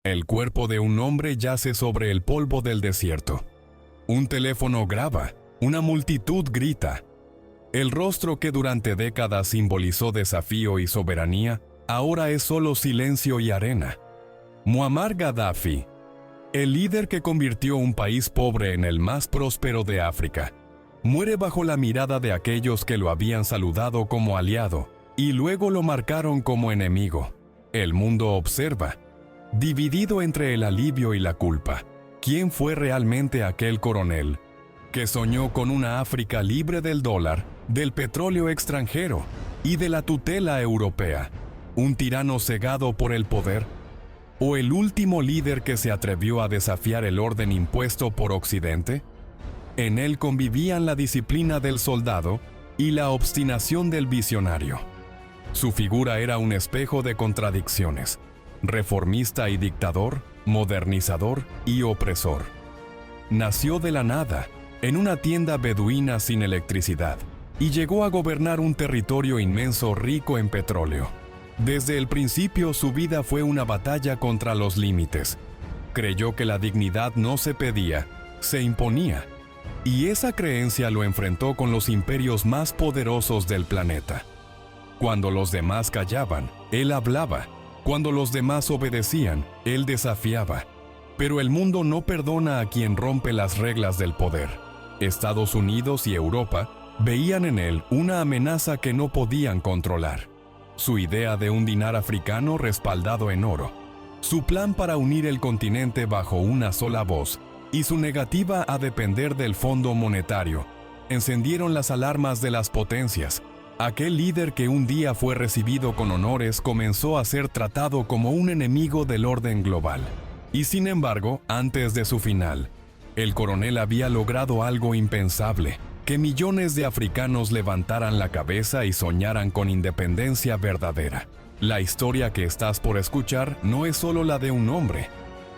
El cuerpo de un hombre yace sobre el polvo del desierto. Un teléfono graba, una multitud grita. El rostro que durante décadas simbolizó desafío y soberanía, ahora es solo silencio y arena. Muammar Gaddafi, el líder que convirtió un país pobre en el más próspero de África, muere bajo la mirada de aquellos que lo habían saludado como aliado y luego lo marcaron como enemigo. El mundo observa, dividido entre el alivio y la culpa. ¿Quién fue realmente aquel coronel que soñó con una África libre del dólar, del petróleo extranjero y de la tutela europea? ¿Un tirano cegado por el poder? ¿O el último líder que se atrevió a desafiar el orden impuesto por Occidente? En él convivían la disciplina del soldado y la obstinación del visionario. Su figura era un espejo de contradicciones, reformista y dictador, modernizador y opresor. Nació de la nada, en una tienda beduina sin electricidad, y llegó a gobernar un territorio inmenso rico en petróleo. Desde el principio su vida fue una batalla contra los límites. Creyó que la dignidad no se pedía, se imponía, y esa creencia lo enfrentó con los imperios más poderosos del planeta. Cuando los demás callaban, él hablaba. Cuando los demás obedecían, él desafiaba. Pero el mundo no perdona a quien rompe las reglas del poder. Estados Unidos y Europa veían en él una amenaza que no podían controlar. Su idea de un dinar africano respaldado en oro, su plan para unir el continente bajo una sola voz y su negativa a depender del Fondo Monetario encendieron las alarmas de las potencias. Aquel líder que un día fue recibido con honores comenzó a ser tratado como un enemigo del orden global. Y sin embargo, antes de su final, el coronel había logrado algo impensable: que millones de africanos levantaran la cabeza y soñaran con independencia verdadera. La historia que estás por escuchar no es solo la de un hombre,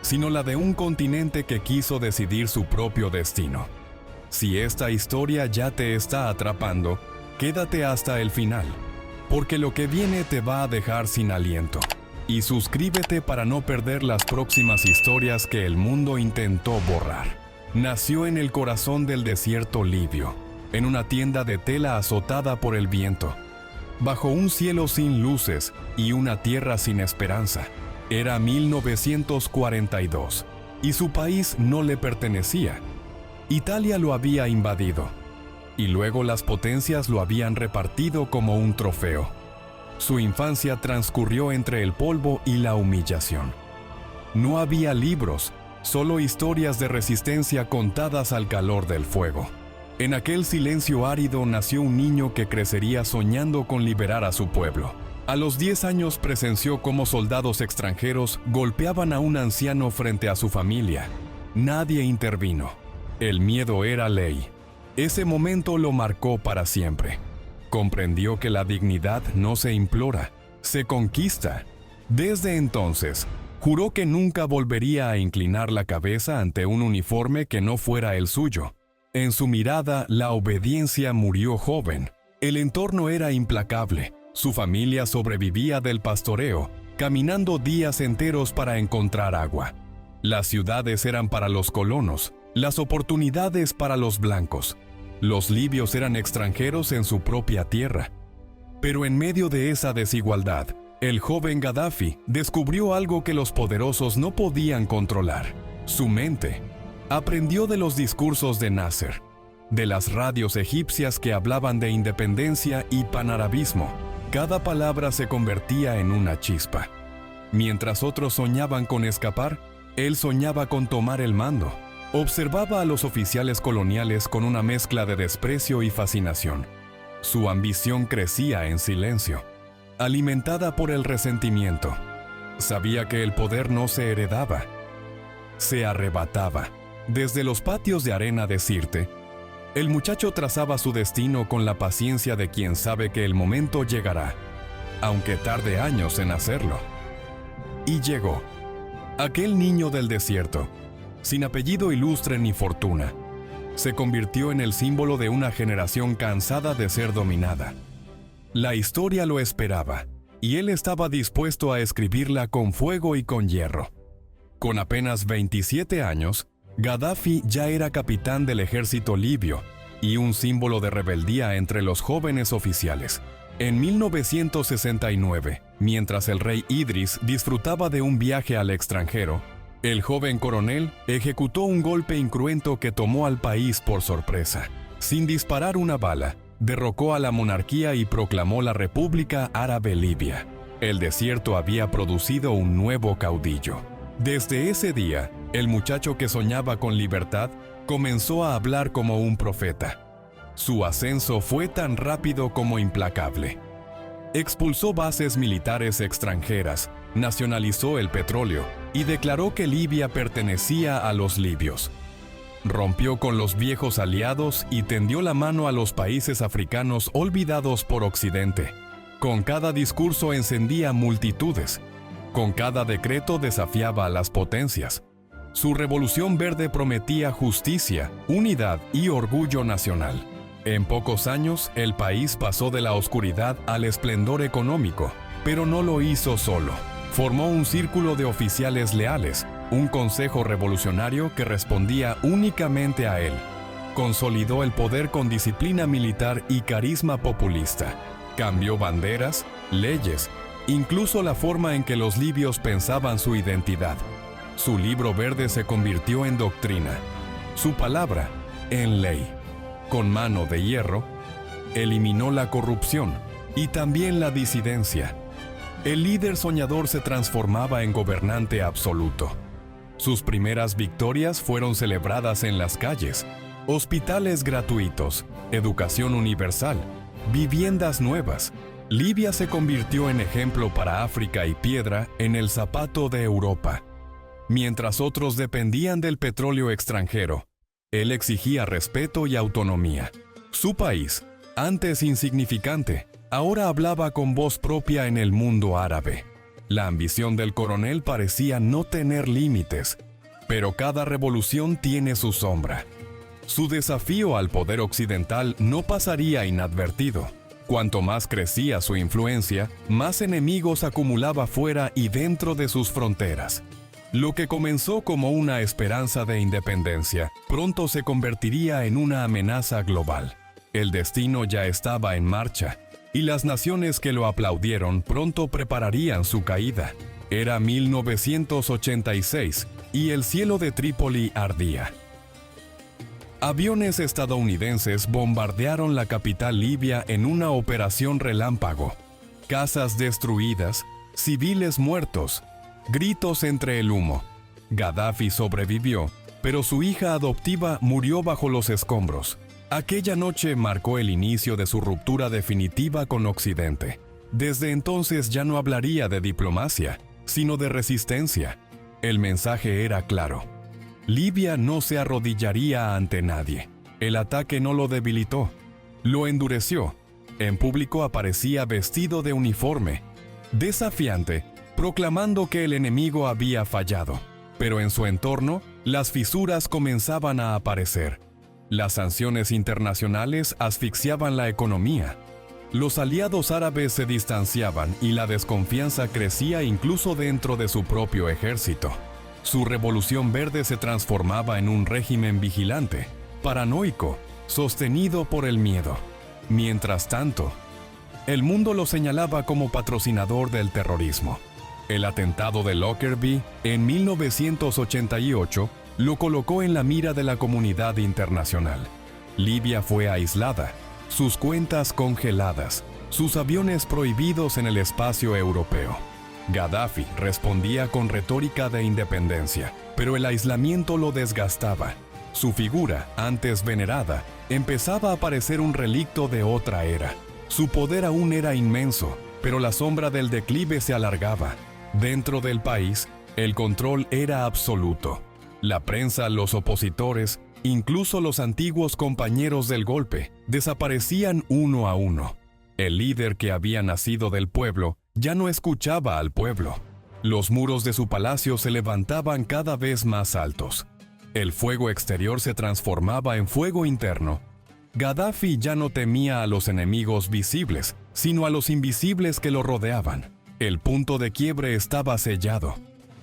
sino la de un continente que quiso decidir su propio destino. Si esta historia ya te está atrapando, quédate hasta el final, porque lo que viene te va a dejar sin aliento. Y suscríbete para no perder las próximas historias que el mundo intentó borrar. Nació en el corazón del desierto libio, en una tienda de tela azotada por el viento, bajo un cielo sin luces y una tierra sin esperanza. Era 1942, y su país no le pertenecía. Italia lo había invadido, y luego las potencias lo habían repartido como un trofeo. Su infancia transcurrió entre el polvo y la humillación. No había libros, solo historias de resistencia contadas al calor del fuego. En aquel silencio árido nació un niño que crecería soñando con liberar a su pueblo. A los 10 años presenció cómo soldados extranjeros golpeaban a un anciano frente a su familia. Nadie intervino. El miedo era ley. Ese momento lo marcó para siempre. Comprendió que la dignidad no se implora, se conquista. Desde entonces, juró que nunca volvería a inclinar la cabeza ante un uniforme que no fuera el suyo. En su mirada, la obediencia murió joven. El entorno era implacable. Su familia sobrevivía del pastoreo, caminando días enteros para encontrar agua. Las ciudades eran para los colonos, las oportunidades para los blancos. Los libios eran extranjeros en su propia tierra. Pero en medio de esa desigualdad, el joven Gaddafi descubrió algo que los poderosos no podían controlar: su mente. Aprendió de los discursos de Nasser, de las radios egipcias que hablaban de independencia y panarabismo. Cada palabra se convertía en una chispa. Mientras otros soñaban con escapar, él soñaba con tomar el mando. Observaba a los oficiales coloniales con una mezcla de desprecio y fascinación. Su ambición crecía en silencio, alimentada por el resentimiento. Sabía que el poder no se heredaba, se arrebataba. Desde los patios de arena de Sirte, el muchacho trazaba su destino con la paciencia de quien sabe que el momento llegará, aunque tarde años en hacerlo. Y llegó. Aquel niño del desierto, sin apellido ilustre ni fortuna, se convirtió en el símbolo de una generación cansada de ser dominada. La historia lo esperaba, y él estaba dispuesto a escribirla con fuego y con hierro. Con apenas 27 años, Gaddafi ya era capitán del ejército libio y un símbolo de rebeldía entre los jóvenes oficiales. En 1969, mientras el rey Idris disfrutaba de un viaje al extranjero, el joven coronel ejecutó un golpe incruento que tomó al país por sorpresa. Sin disparar una bala, derrocó a la monarquía y proclamó la República Árabe Libia. El desierto había producido un nuevo caudillo. Desde ese día, el muchacho que soñaba con libertad comenzó a hablar como un profeta. Su ascenso fue tan rápido como implacable. Expulsó bases militares extranjeras, nacionalizó el petróleo y declaró que Libia pertenecía a los libios. Rompió con los viejos aliados y tendió la mano a los países africanos olvidados por Occidente. Con cada discurso encendía multitudes. Con cada decreto desafiaba a las potencias. Su revolución verde prometía justicia, unidad y orgullo nacional. En pocos años, el país pasó de la oscuridad al esplendor económico, pero no lo hizo solo. Formó un círculo de oficiales leales, un consejo revolucionario que respondía únicamente a él. Consolidó el poder con disciplina militar y carisma populista. Cambió banderas, leyes, incluso la forma en que los libios pensaban su identidad. Su libro verde se convirtió en doctrina, su palabra en ley. Con mano de hierro, eliminó la corrupción y también la disidencia. El líder soñador se transformaba en gobernante absoluto. Sus primeras victorias fueron celebradas en las calles, hospitales gratuitos, educación universal, viviendas nuevas. Libia se convirtió en ejemplo para África y piedra en el zapato de Europa. Mientras otros dependían del petróleo extranjero, él exigía respeto y autonomía. Su país, antes insignificante, ahora hablaba con voz propia en el mundo árabe. La ambición del coronel parecía no tener límites, pero cada revolución tiene su sombra. Su desafío al poder occidental no pasaría inadvertido. Cuanto más crecía su influencia, más enemigos acumulaba fuera y dentro de sus fronteras. Lo que comenzó como una esperanza de independencia, pronto se convertiría en una amenaza global. El destino ya estaba en marcha, y las naciones que lo aplaudieron pronto prepararían su caída. Era 1986, y el cielo de Trípoli ardía. Aviones estadounidenses bombardearon la capital libia en una operación relámpago. Casas destruidas, civiles muertos, gritos entre el humo. Gaddafi sobrevivió, pero su hija adoptiva murió bajo los escombros. Aquella noche marcó el inicio de su ruptura definitiva con Occidente. Desde entonces ya no hablaría de diplomacia, sino de resistencia. El mensaje era claro. Libia no se arrodillaría ante nadie. El ataque no lo debilitó, lo endureció. En público aparecía vestido de uniforme, desafiante, proclamando que el enemigo había fallado. Pero en su entorno, las fisuras comenzaban a aparecer. Las sanciones internacionales asfixiaban la economía. Los aliados árabes se distanciaban y la desconfianza crecía incluso dentro de su propio ejército. Su revolución verde se transformaba en un régimen vigilante, paranoico, sostenido por el miedo. Mientras tanto, el mundo lo señalaba como patrocinador del terrorismo. El atentado de Lockerbie en 1988 lo colocó en la mira de la comunidad internacional. Libia fue aislada, sus cuentas congeladas, sus aviones prohibidos en el espacio europeo. Gaddafi respondía con retórica de independencia, pero el aislamiento lo desgastaba. Su figura, antes venerada, empezaba a parecer un relicto de otra era. Su poder aún era inmenso, pero la sombra del declive se alargaba. Dentro del país, el control era absoluto. La prensa, los opositores, incluso los antiguos compañeros del golpe, desaparecían uno a uno. El líder que había nacido del pueblo ya no escuchaba al pueblo. Los muros de su palacio se levantaban cada vez más altos. El fuego exterior se transformaba en fuego interno. Gaddafi ya no temía a los enemigos visibles, sino a los invisibles que lo rodeaban. El punto de quiebre estaba sellado.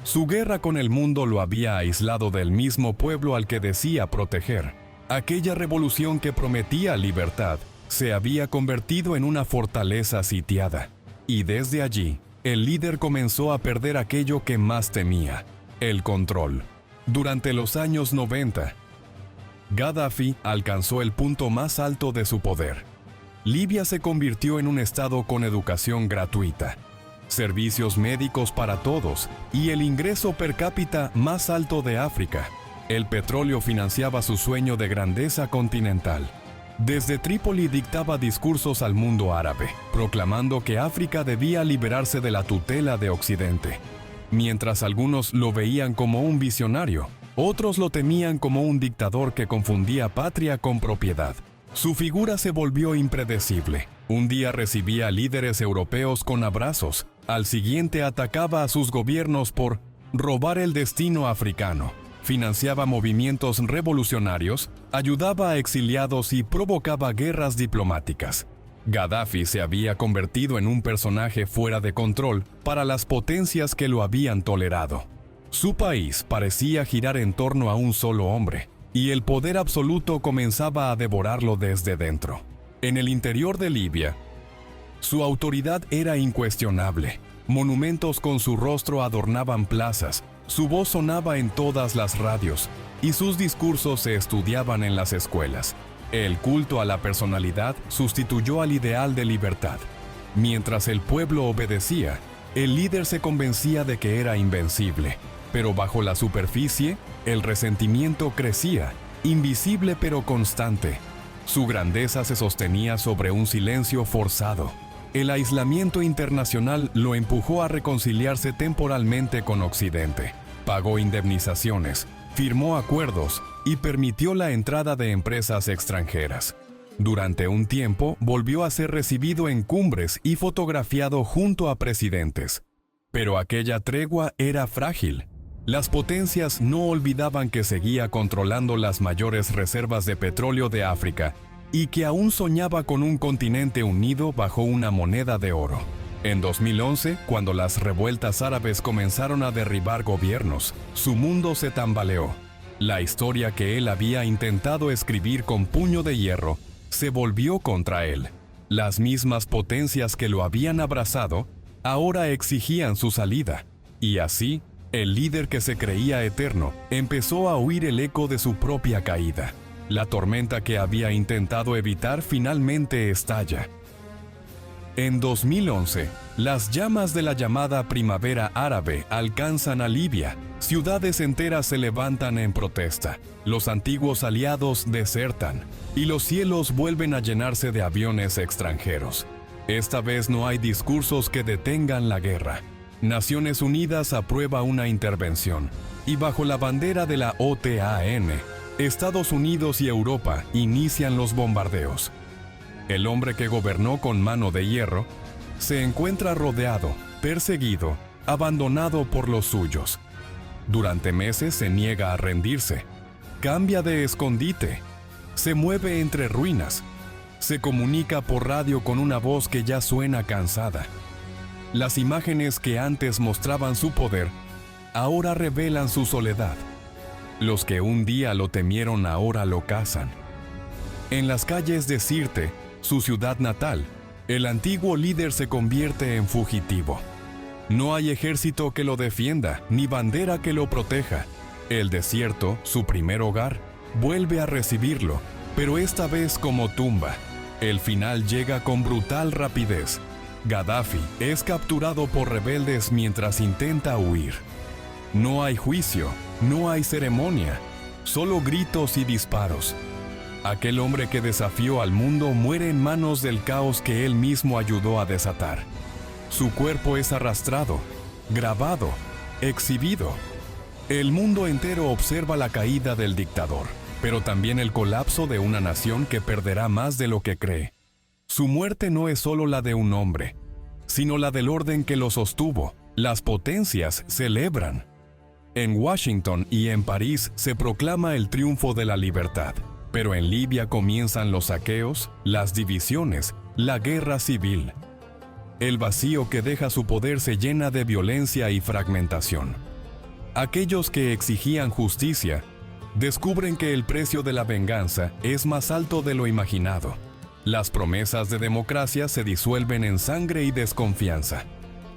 Su guerra con el mundo lo había aislado del mismo pueblo al que decía proteger. Aquella revolución que prometía libertad se había convertido en una fortaleza sitiada. Y desde allí, el líder comenzó a perder aquello que más temía, el control. Durante los años 90, Gaddafi alcanzó el punto más alto de su poder. Libia se convirtió en un estado con educación gratuita, servicios médicos para todos y el ingreso per cápita más alto de África. El petróleo financiaba su sueño de grandeza continental. Desde Trípoli dictaba discursos al mundo árabe, proclamando que África debía liberarse de la tutela de Occidente. Mientras algunos lo veían como un visionario, otros lo temían como un dictador que confundía patria con propiedad. Su figura se volvió impredecible. Un día recibía a líderes europeos con abrazos, al siguiente atacaba a sus gobiernos por robar el destino africano. Financiaba movimientos revolucionarios, ayudaba a exiliados y provocaba guerras diplomáticas. Gaddafi se había convertido en un personaje fuera de control para las potencias que lo habían tolerado. Su país parecía girar en torno a un solo hombre, y el poder absoluto comenzaba a devorarlo desde dentro. En el interior de Libia, su autoridad era incuestionable. Monumentos con su rostro adornaban plazas, su voz sonaba en todas las radios, y sus discursos se estudiaban en las escuelas. El culto a la personalidad sustituyó al ideal de libertad. Mientras el pueblo obedecía, el líder se convencía de que era invencible. Pero bajo la superficie, el resentimiento crecía, invisible pero constante. Su grandeza se sostenía sobre un silencio forzado. El aislamiento internacional lo empujó a reconciliarse temporalmente con Occidente. Pagó indemnizaciones, firmó acuerdos y permitió la entrada de empresas extranjeras. Durante un tiempo volvió a ser recibido en cumbres y fotografiado junto a presidentes. Pero aquella tregua era frágil. Las potencias no olvidaban que seguía controlando las mayores reservas de petróleo de África y que aún soñaba con un continente unido bajo una moneda de oro. En 2011, cuando las revueltas árabes comenzaron a derribar gobiernos, su mundo se tambaleó. La historia que él había intentado escribir con puño de hierro se volvió contra él. Las mismas potencias que lo habían abrazado ahora exigían su salida, y así, el líder que se creía eterno empezó a oír el eco de su propia caída. La tormenta que había intentado evitar finalmente estalla. En 2011, las llamas de la llamada Primavera Árabe alcanzan a Libia. Ciudades enteras se levantan en protesta. Los antiguos aliados desertan y los cielos vuelven a llenarse de aviones extranjeros. Esta vez no hay discursos que detengan la guerra. Naciones Unidas aprueba una intervención y bajo la bandera de la OTAN, Estados Unidos y Europa inician los bombardeos. El hombre que gobernó con mano de hierro se encuentra rodeado, perseguido, abandonado por los suyos. Durante meses se niega a rendirse, cambia de escondite, se mueve entre ruinas, se comunica por radio con una voz que ya suena cansada. Las imágenes que antes mostraban su poder, ahora revelan su soledad. Los que un día lo temieron ahora lo cazan. En las calles de Sirte, su ciudad natal, el antiguo líder se convierte en fugitivo. No hay ejército que lo defienda, ni bandera que lo proteja. El desierto, su primer hogar, vuelve a recibirlo, pero esta vez como tumba. El final llega con brutal rapidez. Gaddafi es capturado por rebeldes mientras intenta huir. No hay juicio, no hay ceremonia, solo gritos y disparos. Aquel hombre que desafió al mundo muere en manos del caos que él mismo ayudó a desatar. Su cuerpo es arrastrado, grabado, exhibido. El mundo entero observa la caída del dictador, pero también el colapso de una nación que perderá más de lo que cree. Su muerte no es solo la de un hombre, sino la del orden que lo sostuvo. Las potencias celebran. En Washington y en París se proclama el triunfo de la libertad, pero en Libia comienzan los saqueos, las divisiones, la guerra civil. El vacío que deja su poder se llena de violencia y fragmentación. Aquellos que exigían justicia descubren que el precio de la venganza es más alto de lo imaginado. Las promesas de democracia se disuelven en sangre y desconfianza.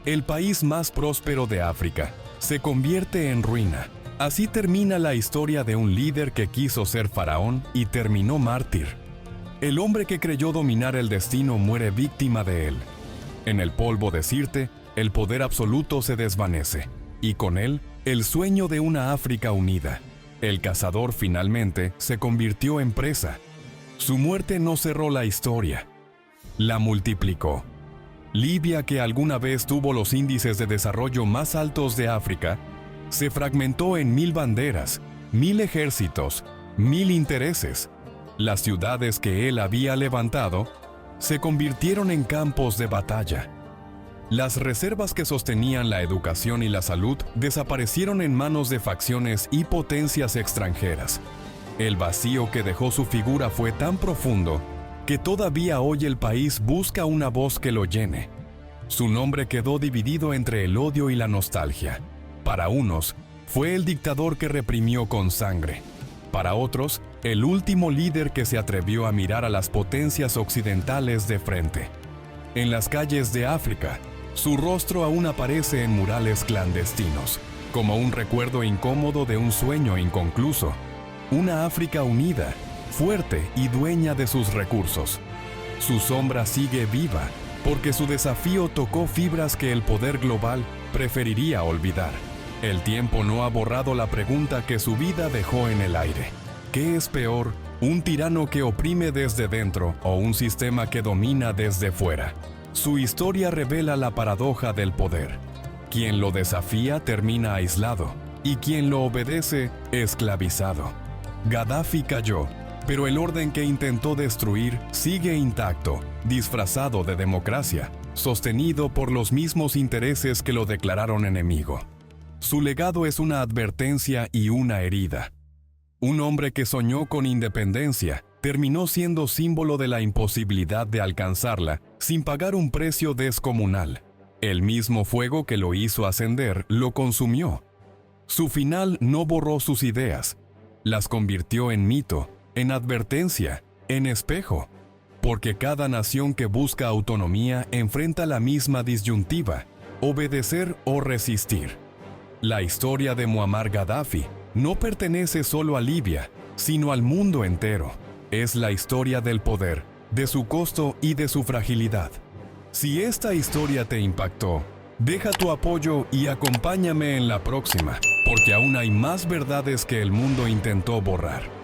El país más próspero de África se convierte en ruina. Así termina la historia de un líder que quiso ser faraón y terminó mártir. El hombre que creyó dominar el destino muere víctima de él. En el polvo de Sirte, el poder absoluto se desvanece, y con él, el sueño de una África unida. El cazador finalmente se convirtió en presa. Su muerte no cerró la historia, la multiplicó. Libia, que alguna vez tuvo los índices de desarrollo más altos de África, se fragmentó en 1000 banderas, 1000 ejércitos, 1000 intereses. Las ciudades que él había levantado se convirtieron en campos de batalla. Las reservas que sostenían la educación y la salud desaparecieron en manos de facciones y potencias extranjeras. El vacío que dejó su figura fue tan profundo que todavía hoy el país busca una voz que lo llene. Su nombre quedó dividido entre el odio y la nostalgia. Para unos, fue el dictador que reprimió con sangre. Para otros, el último líder que se atrevió a mirar a las potencias occidentales de frente. En las calles de África, su rostro aún aparece en murales clandestinos, como un recuerdo incómodo de un sueño inconcluso. Una África unida, fuerte y dueña de sus recursos. Su sombra sigue viva, porque su desafío tocó fibras que el poder global preferiría olvidar. El tiempo no ha borrado la pregunta que su vida dejó en el aire. ¿Qué es peor, un tirano que oprime desde dentro o un sistema que domina desde fuera? Su historia revela la paradoja del poder. Quien lo desafía termina aislado, y quien lo obedece, esclavizado. Gaddafi cayó, pero el orden que intentó destruir sigue intacto, disfrazado de democracia, sostenido por los mismos intereses que lo declararon enemigo. Su legado es una advertencia y una herida. Un hombre que soñó con independencia terminó siendo símbolo de la imposibilidad de alcanzarla sin pagar un precio descomunal. El mismo fuego que lo hizo ascender lo consumió. Su final no borró sus ideas, las convirtió en mito, en advertencia, en espejo, porque cada nación que busca autonomía enfrenta la misma disyuntiva: obedecer o resistir. La historia de Muammar Gaddafi no pertenece solo a Libia, sino al mundo entero. Es la historia del poder, de su costo y de su fragilidad. Si esta historia te impactó, deja tu apoyo y acompáñame en la próxima, porque aún hay más verdades que el mundo intentó borrar.